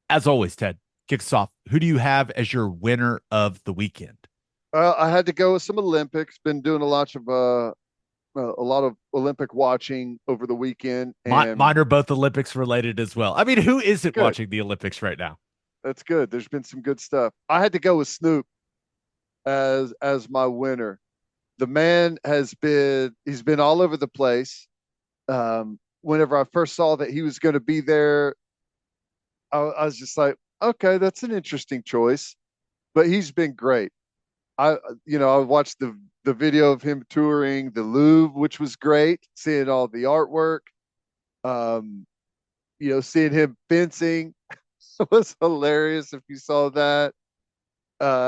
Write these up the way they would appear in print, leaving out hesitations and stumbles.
As always, Ted, kick us off. Who do you have as your winner of the weekend? I had to go with some Olympics. Been doing a lot of Olympic watching over the weekend, and Mine are both Olympics related as well. I mean, who isn't good. watching the Olympics right now? That's good. There's been some good stuff. I had to go with Snoop as my winner. The man he's been all over the place. Whenever I first saw that he was going to be there, I was just like, okay, that's an interesting choice. But he's been great. I I watched the video of him touring the Louvre, which was great, seeing all the artwork. Um, seeing him fencing was hilarious if you saw that.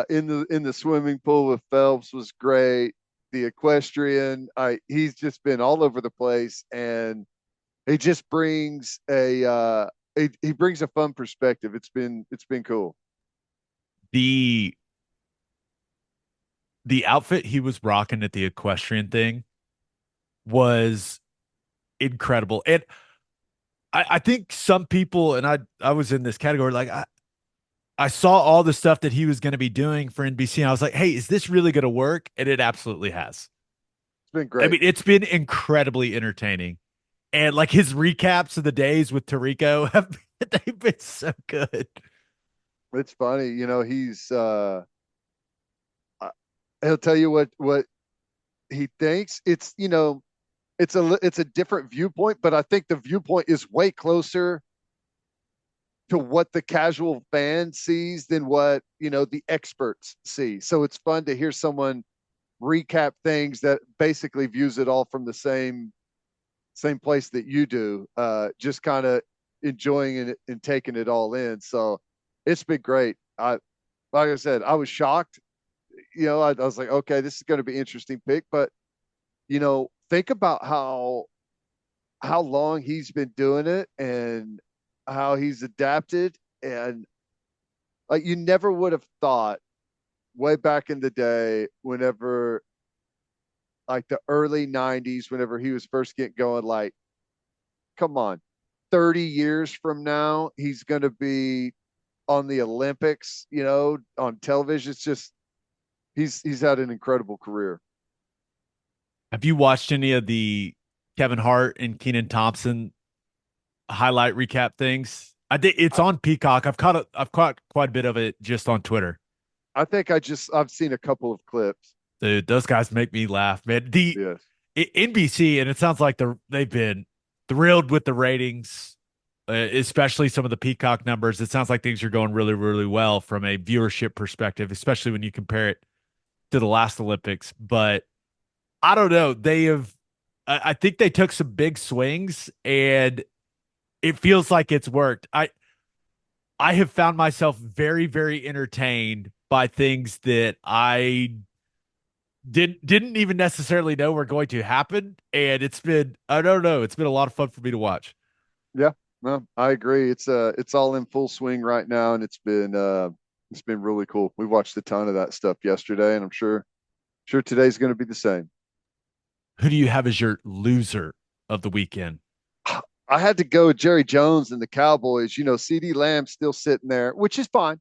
In the swimming pool with Phelps was great. The equestrian, he's just been all over the place, and he just brings he brings a fun perspective. It's been cool. The the outfit he was rocking at the equestrian thing was incredible. And I think some people, and I was in this category, like I saw all the stuff that he was going to be doing for NBC, and I was like, hey, is this really going to work? And it absolutely has. It's been I great. mean, it's been incredibly entertaining. And like his recaps of the days with Tarico have they've been so good. It's funny, he'll tell you what he thinks. It's a different viewpoint, but I think the viewpoint is way closer to what the casual fan sees than what the experts see. So it's fun to hear someone recap things that basically views it all from the same place that you do, just kind of enjoying it and taking it all in. So it's been great. Like I said, I was shocked. I was like, okay, this is going to be an interesting pick, but think about how long he's been doing it and how he's adapted, and like you never would have thought way back in the day, whenever like the early 90s, whenever he was first getting going, like, come on, 30 years from now he's going to be on the Olympics, on television. It's just he's had an incredible career. Have you watched any of the Kevin Hart and Keenan Thompson highlight recap things? I think it's I, on Peacock. I've caught quite a bit of it just on Twitter. I think I've seen a couple of clips. Dude, those guys make me laugh, man. The Yes. NBC, and it sounds like they've been thrilled with the ratings, especially some of the Peacock numbers. It sounds like things are going really, really well from a viewership perspective, especially when you compare it to the last Olympics. But I don't know. I think they took some big swings, and it feels like it's worked. I have found myself very, very entertained by things that I didn't even necessarily know were going to happen, and it's been I don't know. It's been a lot of fun for me to watch. Yeah, no, I agree. It's all in full swing right now, and it's been really cool. We watched a ton of that stuff yesterday, and I'm sure today's going to be the same. Who do you have as your loser of the weekend? I had to go with Jerry Jones and the Cowboys. CeeDee Lamb's still sitting there, which is fine.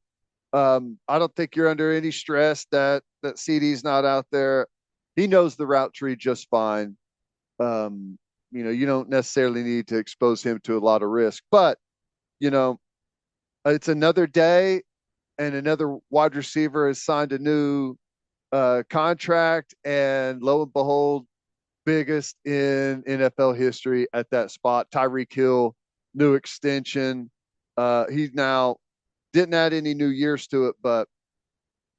I don't think you're under any stress that CeeDee's not out there. He knows the route tree just fine. You don't necessarily need to expose him to a lot of risk, but you know, it's another day, and another wide receiver has signed a new contract, and lo and behold, biggest in NFL history at that spot. Tyreek Hill, new extension. He's now didn't add any new years to it, but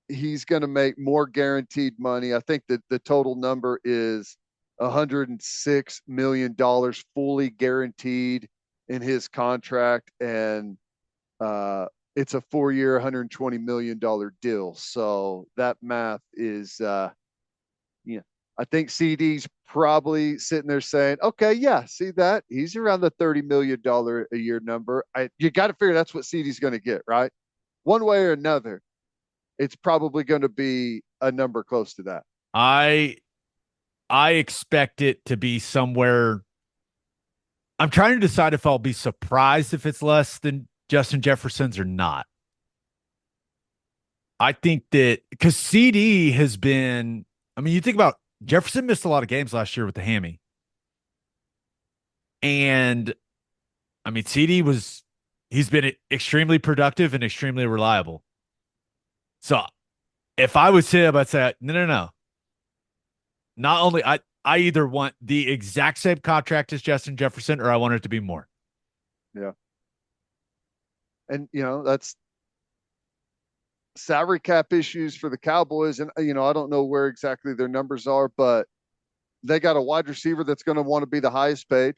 he's going to make more guaranteed money. I think that the total number is $106 million fully guaranteed in his contract, and it's a 4 year, $120 million deal. So that math is, yeah, I think CD's probably sitting there saying, okay, yeah, see that? He's around the $30 million a year number. You got to figure that's what CD's going to get, right? One way or another, it's probably going to be a number close to that. I I expect it to be somewhere. I'm trying to decide if I'll be surprised if it's less than Justin Jefferson's or not. I think that because CeeDee has been, I mean, you think about Jefferson missed a lot of games last year with the hammy. And I mean, CeeDee was, he's been extremely productive and extremely reliable. So if I was him, I'd say, no, no, no. Not only, I either want the exact same contract as Justin Jefferson or I want it to be more. Yeah. And, that's salary cap issues for the Cowboys. And, I don't know where exactly their numbers are, but they got a wide receiver that's going to want to be the highest paid.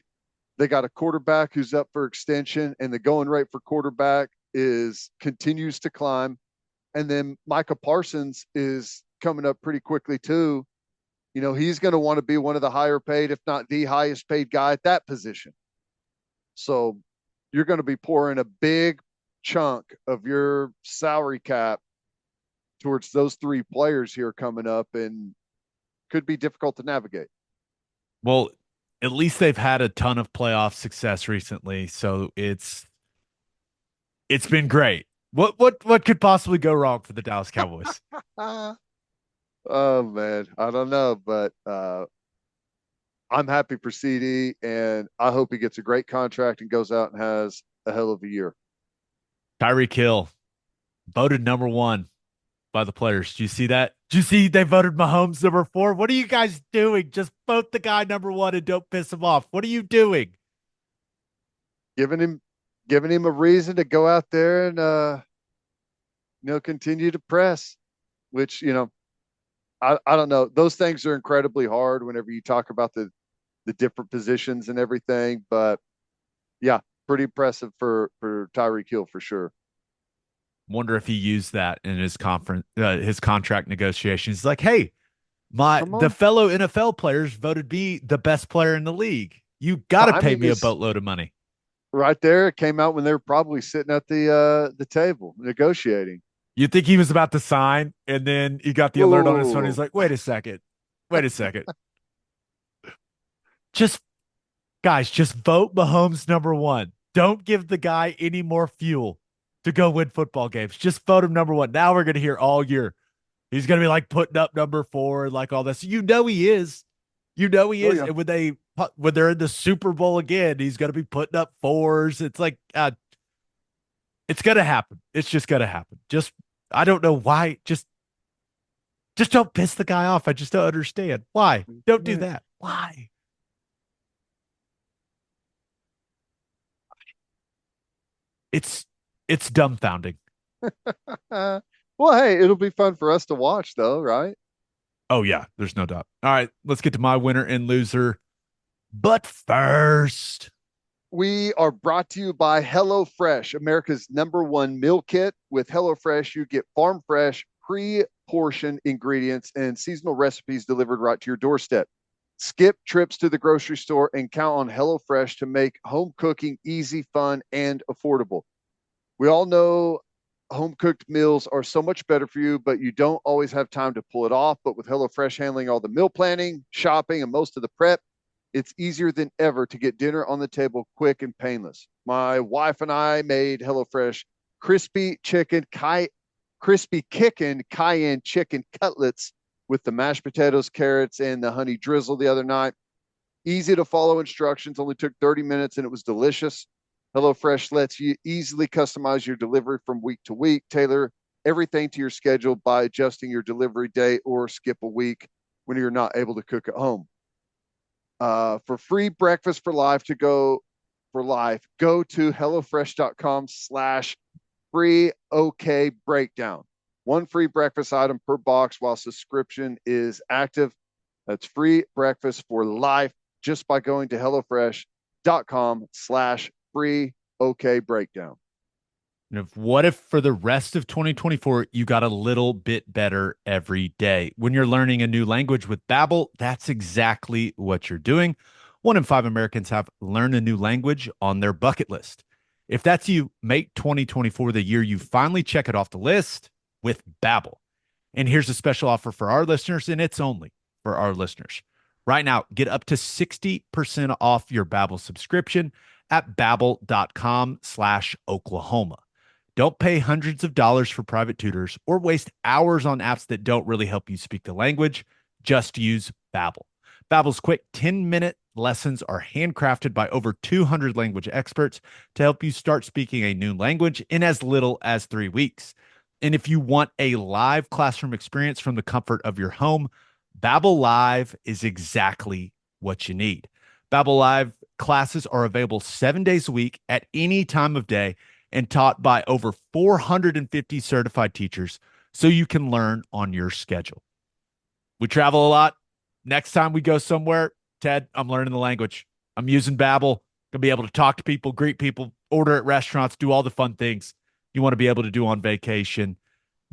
They got a quarterback who's up for extension, and the going rate for quarterback is continues to climb. And then Micah Parsons is coming up pretty quickly too. He's going to want to be one of the higher paid, if not the highest paid guy at that position. So you're going to be pouring a big chunk of your salary cap towards those three players here coming up, and could be difficult to navigate. Well, at least they've had a ton of playoff success recently, so it's been great. What could possibly go wrong for the Dallas Cowboys? Oh man, I don't know, but I'm happy for CeeDee, and I hope he gets a great contract and goes out and has a hell of a year. Tyreek Hill voted number one by the players. Do you see that? Do you see they voted Mahomes number four? What are you guys doing? Just vote the guy number one and don't piss him off. What are you doing? Giving him giving him a reason to go out there and continue to press, which, I don't know. Those things are incredibly hard whenever you talk about the different positions and everything. But yeah, pretty impressive for Tyreek Hill for sure. Wonder if he used that in his contract negotiations. He's like, hey, Come the on. fellow NFL players voted me the best player in the league. You got to pay Timing me a is boatload of money. right there. It came out when they were probably sitting at the table negotiating. You think he was about to sign, and then he got the alert on his phone. He's Whoa. like, wait a second. Wait a second. Just, guys, just vote Mahomes number one. Don't give the guy any more fuel to go win football games. Just vote him number one. Now we're going to hear all year. He's going to be like putting up number four, like all this. You know he is. You know he Oh is. yeah. And when they're in the Super Bowl again, he's going to be putting up fours. It's like it's going to happen. It's just going to happen. Just I don't know why. Just don't piss the guy off. I just don't understand why. Don't do Yeah. that. Why? It's it's dumbfounding. Well, hey, it'll be fun for us to watch, though, right? Oh yeah, there's no doubt. All right, let's get to my winner and loser. But first, We are brought to you by HelloFresh, America's #1 meal kit. With HelloFresh, you get farm fresh, pre portioned ingredients and seasonal recipes delivered right to your doorstep. Skip trips to the grocery store and count on HelloFresh to make home cooking easy, fun, and affordable. We all know home cooked meals are so much better for you, but you don't always have time to pull it off. But with HelloFresh handling all the meal planning, shopping, and most of the prep, it's easier than ever to get dinner on the table quick and painless. My wife and I made HelloFresh crispy chicken, crispy kicking cayenne chicken cutlets with the mashed potatoes, carrots, and the honey drizzle the other night. Easy to follow instructions, only took 30 minutes and it was delicious. HelloFresh lets you easily customize your delivery from week to week, tailor everything to your schedule by adjusting your delivery date or skip a week when you're not able to cook at home. For free breakfast for life go to HelloFresh.com/free OK breakdown. One free breakfast item per box while subscription is active. That's free breakfast for life just by going to HelloFresh.com/free OK breakdown. what if for the rest of 2024 you got a little bit better every day? When you're learning a new language with Babbel, that's exactly what you're doing. 1 in 5 Americans have learned a new language on their bucket list. If that's you, make 2024 the year you finally check it off the list with Babbel. And here's a special offer for our listeners, and it's only for our listeners. Right now, get up to 60% off your Babbel subscription at babbel.com/Oklahoma. Don't pay hundreds of dollars for private tutors or waste hours on apps that don't really help you speak the language. Just use Babbel. Babbel's quick 10-minute lessons are handcrafted by over 200 language experts to help you start speaking a new language in as little as 3 weeks. And if you want a live classroom experience from the comfort of your home, Babbel Live is exactly what you need. Babbel Live classes are available 7 days a week at any time of day and taught by over 450 certified teachers so you can learn on your schedule. We travel a lot. Next time we go somewhere, Ted, I'm learning the language. I'm using Babbel. Gonna be able to talk to people, greet people, order at restaurants, do all the fun things you want to be able to do on vacation.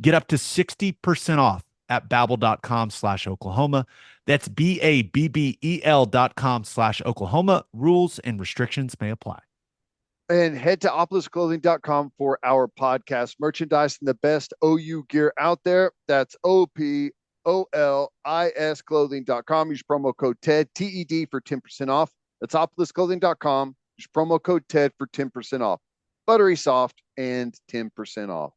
Get up to 60% off at babbel.com/Oklahoma. That's BABBEL.com/Oklahoma. Rules and restrictions may apply. And head to opolisclothing.com for our podcast merchandise and the best OU gear out there. That's OPOLIS clothing.com. Use promo code TED, TED for 10% off. That's opolisclothing.com. Use promo code TED for 10% off. Buttery soft and 10% off.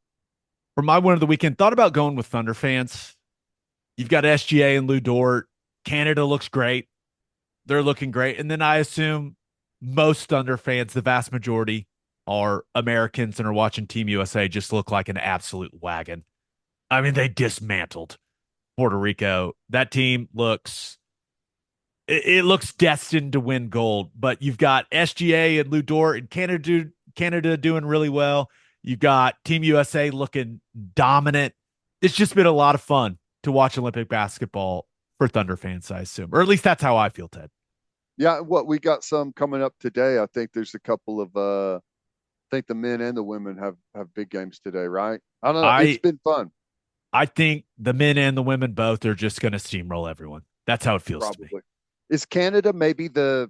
For my win of the weekend, thought about going with Thunder fans. You've got SGA and Lou Dort. Canada looks great. They're looking great. And then I assume most Thunder fans, the vast majority, are Americans and are watching Team USA just look like an absolute wagon. I mean, they dismantled Puerto Rico. That team looks it looks destined to win gold. But you've got SGA and Lou Dort and Canada doing really well. You've got Team USA looking dominant. It's just been a lot of fun to watch Olympic basketball for Thunder fans, I assume. Or at least that's how I feel, Ted. Yeah, what we got some coming up today. I think there's a couple of I think the men and the women have big games today, right? I don't know. It's I been fun. I think the men and the women both are just going to steamroll everyone. That's how it feels to me. Probably. Is Canada maybe the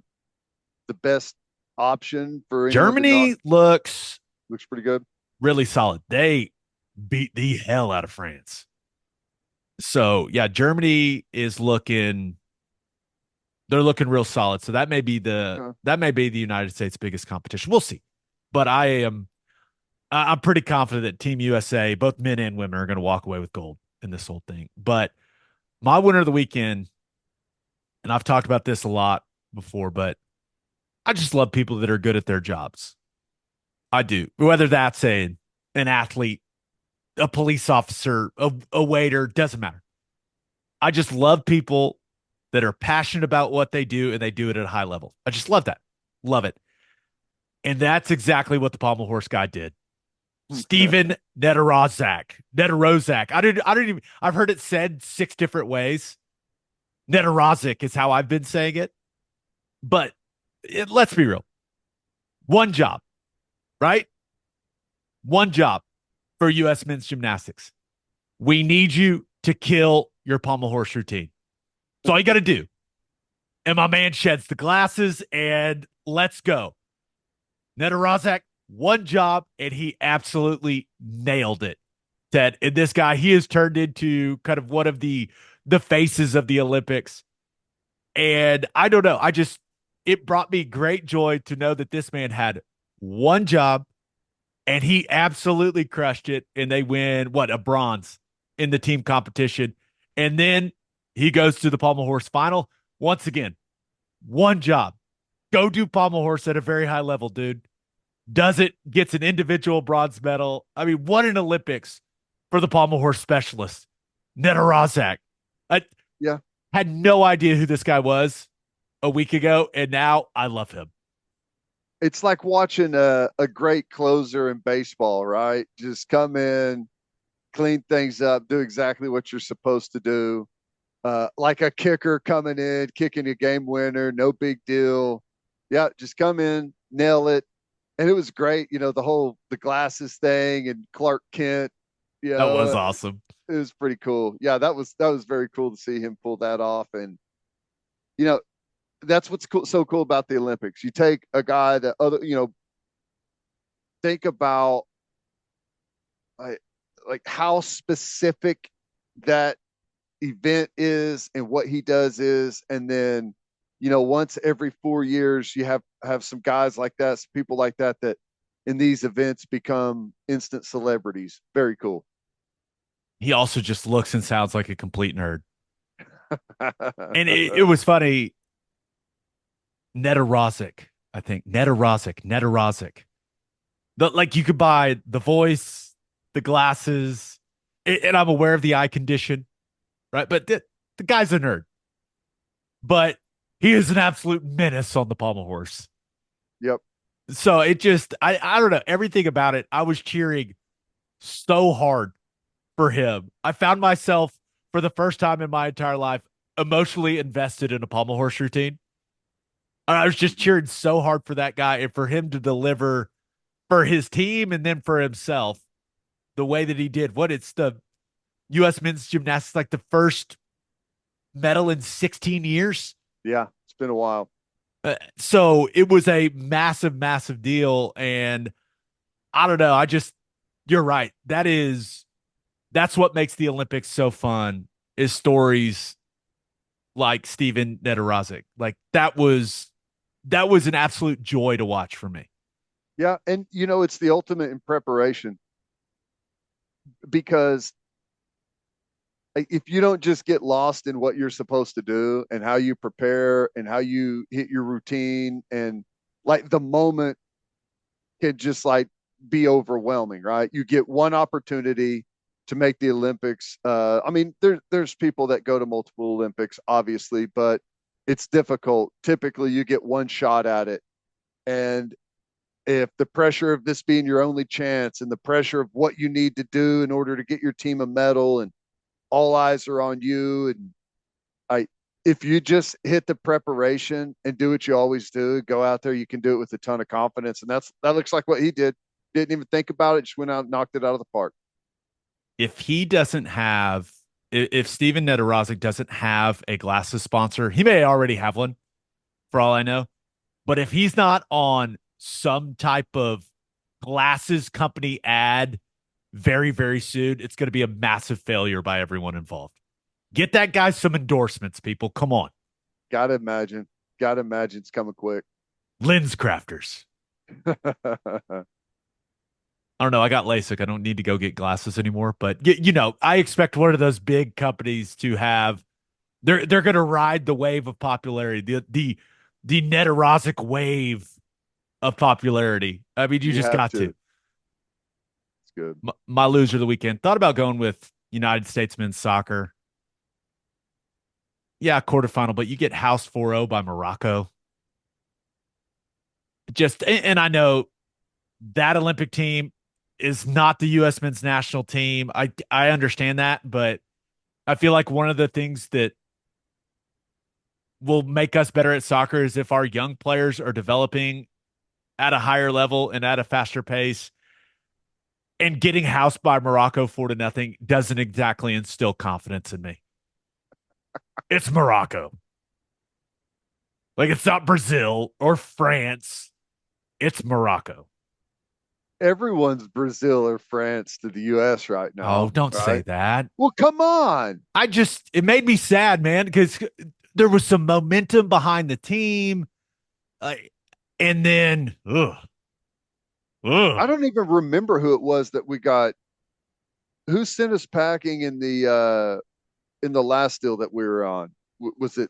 best option for anyone to not Germany looks looks pretty good? really solid. They beat the hell out of France. So, yeah, Germany is looking they're looking real solid. So Huh. that may be the United States' biggest competition. We'll see. But I'm pretty confident that Team USA, both men and women, are going to walk away with gold in this whole thing. But my winner of the weekend, and I've talked about this a lot before, but I just love people that are good at their jobs. I do. Whether that's an athlete, a police officer, a waiter, doesn't matter. I just love people that are passionate about what they do and they do it at a high level. I just love that. Love it. And that's exactly what the pommel horse guy did. Stephen Nedoroscik. I don't even I've heard it said 6 different ways. Nedoroscik is how I've been saying it. But let's be real. One job, right? One job for U.S. men's gymnastics. We need you to kill your pommel horse routine. That's all you got to do. And my man sheds the glasses and let's go. Nedoroscik, one job, and he absolutely nailed it. Ted, and this guy, he has turned into kind of one of the faces of the Olympics. And I don't know. It brought me great joy to know that this man had one job and he absolutely crushed it. And they win, what, a bronze in the team competition. And then he goes to the pommel horse final. Once again, one job. Go do pommel horse at a very high level, dude. Does it, gets an individual bronze medal. I mean, what an Olympics for the pommel horse specialist, Nedoroscik. I Yeah. had no idea who this guy was a week ago, and now I love him. It's like watching a great closer in baseball, right? Just come in, clean things up, do exactly what you're supposed to do. Like a kicker coming in, kicking a game winner, no big deal. Yeah, just come in, nail it. And it was great, the glasses thing and Clark Kent. That was Yeah, awesome. it was pretty cool. Yeah, that was very cool to see him pull that off. And you know, that's what's cool, so cool about the Olympics. You take a guy that think about like, like how specific that event is and what he does is, and then once every 4 years you have some guys like that, some people like that that in these events become instant celebrities. Very cool. He also just looks and sounds like a complete nerd. And it was funny. Nedoroscik, I think. Nedoroscik. Like you could buy the voice, the glasses, and I'm aware of the eye condition, right? But the guy's a nerd. But he is an absolute menace on the pommel horse. Yep. So it just I don't know, everything about it. I was cheering so hard for him. I found myself for the first time in my entire life emotionally invested in a pommel horse routine. I was just cheering so hard for that guy and for him to deliver for his team and then for himself the way that he did. What it's the U.S. men's gymnastics, like the first medal in 16 years. Yeah, it's been a while. So it was a massive, massive deal. And I don't know. You're right. That's what makes the Olympics so fun is stories like Steven Nedoroscik. Like that was an absolute joy to watch for me. Yeah, and it's the ultimate in preparation because if you don't just get lost in what you're supposed to do and how you prepare and how you hit your routine, and like the moment can just like be overwhelming, right? You get one opportunity to make the Olympics. I mean, there's people that go to multiple Olympics, obviously, but it's difficult. Typically, you get one shot at it, and if the pressure of this being your only chance and the pressure of what you need to do in order to get your team a medal and all eyes are on you, and I if you just hit the preparation and do what you always do, go out there, you can do it with a ton of confidence. And that looks like what he did. Didn't even think about it, just went out and knocked it out of the park. If he doesn't have, if Steven Nedoroscik doesn't have a glasses sponsor, he may already have one for all I know. But if he's not on some type of glasses company ad very, very soon, it's going to be a massive failure by everyone involved. Get that guy some endorsements, people. Come on. Gotta imagine. Gotta imagine it's coming quick. Lens crafters. I don't know. I got LASIK. I don't need to go get glasses anymore. But I expect one of those big companies to have. They're going to ride the wave of popularity. The Nedoroscik wave of popularity. I mean, you You just have got to. to. It's good. My loser of the weekend. Thought about going with United States men's soccer. Yeah, quarterfinal, but you get house 4-0 by Morocco. And I know that Olympic team is not the U.S. men's national team. I understand that, but I feel like one of the things that will make us better at soccer is if our young players are developing at a higher level and at a faster pace. And getting housed by Morocco 4-0 doesn't exactly instill confidence in me. It's Morocco. Like it's not Brazil or France. It's Morocco. Everyone's Brazil or France to the US right Oh, now, don't say right? that. Well, come on. It made me sad, man, because there was some momentum behind the team. Uh, and then, ugh. I don't even remember who it was that we got. Who sent us packing in the last deal that we were on? Was it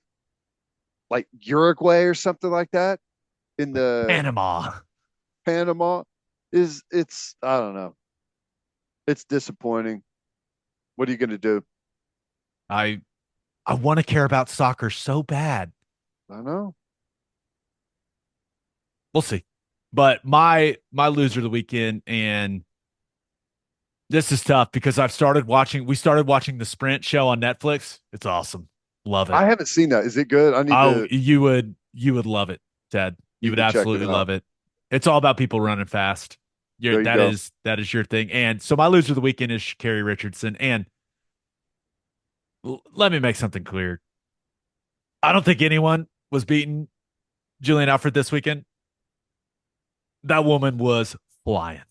like Uruguay or something like that in the Panama. Panama? It's I don't know. It's disappointing. What are you going to do? I I want to care about soccer so bad. I know. We'll see. But my loser of the weekend, and this is tough because we started watching the Sprint show on Netflix. It's awesome. Love it. I haven't seen that. Is it good? I Oh, you would love it, Ted. You need would to check it absolutely out. love it. It's all about people running fast. There you go. That is your thing. And so my loser of the weekend is Sha'Carri Richardson. And let me make something clear. I don't think anyone was beating Julian Alfred this weekend. That woman was flying.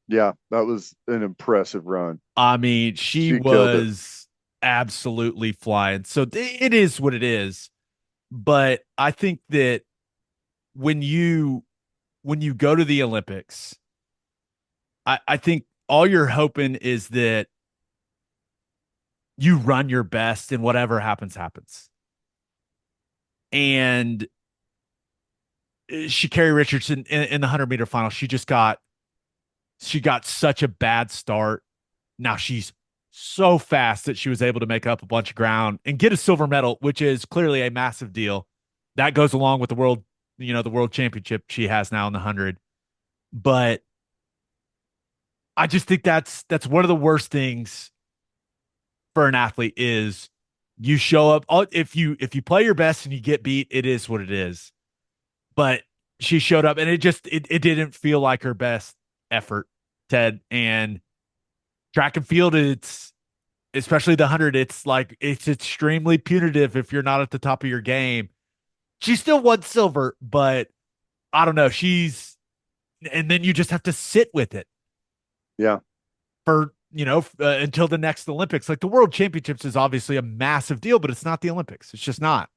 Yeah, that was an impressive run. I mean, she She killed it. was absolutely flying. So it is what it is. But I think that when you go to the Olympics, I think all you're hoping is that you run your best and whatever happens, happens. And Sha'Carri Richardson in the 100-meter final, she got such a bad start. Now she's so fast that she was able to make up a bunch of ground and get a silver medal, which is clearly a massive deal. That goes along with the world championship she has now in the 100. But I just think that's one of the worst things for an athlete is you show up if you play your best and you get beat, it is what it is. But she showed up and it didn't feel like her best effort, Ted. And track and field, it's especially the 100, it's extremely punitive if you're not at the top of your game. She still won silver, but I don't know. And then you just have to sit with it Yeah. for, until the next Olympics. Like the world championships is obviously a massive deal, but it's not the Olympics. It's just not.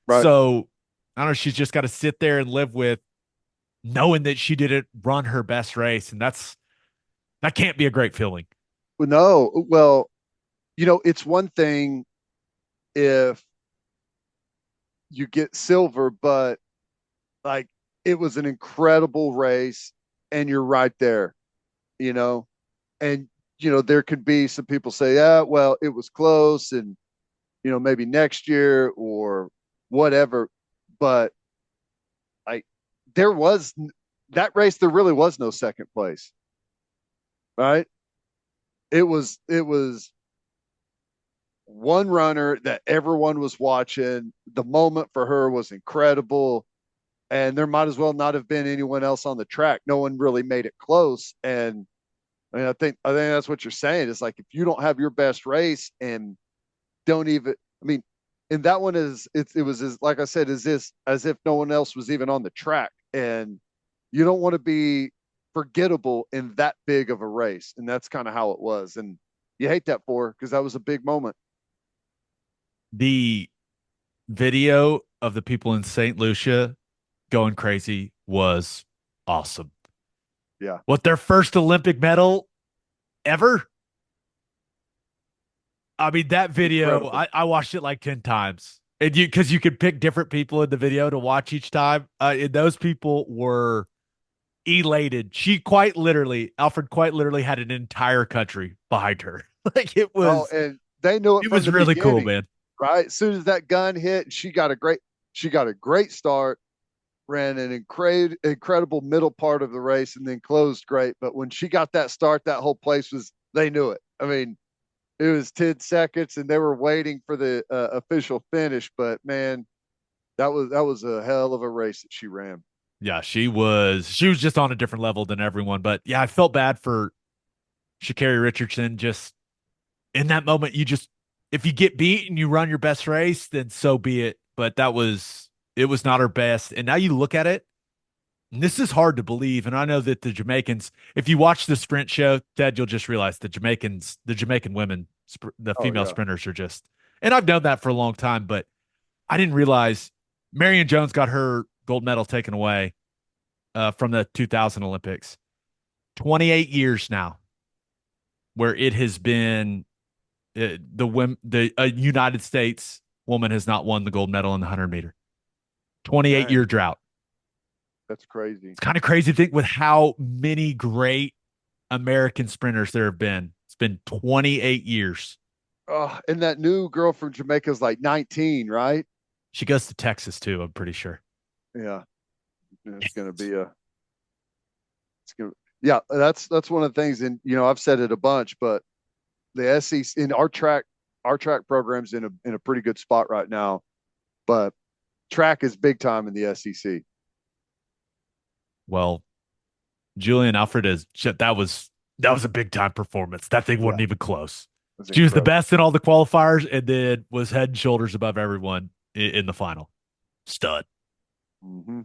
Right. So I don't know. She's just got to sit there and live with knowing that she didn't run her best race. And that can't be a great feeling. Well, no. Well, it's one thing if you get silver, but like it was an incredible race and you're right there, you know, and, there could be some people say, yeah, well, it was close and, maybe next year or whatever. But like there was that race, there really was no second place, right? It was one runner that everyone was watching. The moment for her was incredible. And there might as well not have been anyone else on the track. No one really made it close. And I think that's what you're saying. It's like if you don't have your best race and don't even I mean, and that one it was like I said, is this as if no one else was even on the track. And you don't want to be forgettable in that big of a race. And that's kind of how it was. And you hate that for because that was a big moment. The video of the people in St. Lucia going crazy was awesome. Yeah. What, their first Olympic medal ever? I mean, that video, Incredible. I watched it like 10 times. And because you could pick different people in the video to watch each time. And those people were elated. Alfred quite literally had an entire country behind her. Like Oh, and they knew it it from was the really cool, beginning, man. right? As soon as that gun hit, she got a great start, ran an incredible middle part of the race, and then closed great. But when she got that start, that whole place they knew it. I mean, it was 10 seconds, and they were waiting for the official finish. But man, that was a hell of a race that she ran. Yeah, she was just on a different level than everyone. But yeah, I felt bad for Sha'Carri Richardson. Just in that moment, if you get beat and you run your best race, then so be it. But it was not her best. And now you look at it, and this is hard to believe. And I know that the Jamaicans, if you watch the sprint show, Ted, you'll just realize the Jamaican women, the Oh female yeah. sprinters are just, and I've known that for a long time, but I didn't realize Marion Jones got her gold medal taken away from the 2000 Olympics. 28 years now, where it has been the United States woman has not won the gold medal in the 100-meter. 28-year Dang, drought. that's crazy. It's kind of crazy to think with how many great American sprinters there have been. It's been 28 years. Oh, and that new girl from Jamaica is like 19, right? She goes to Texas too, I'm pretty sure. Yeah. It's gonna be a it's gonna yeah, that's one of the things. And I've said it a bunch, but the SEC in our track program's in a pretty good spot right now. But track is big time in the SEC. Well, Julian Alfred that was a big time performance. That thing Yeah, wasn't even close. it's She was the incredible. best in all the qualifiers and then was head and shoulders above everyone in the final. Stud. Hmm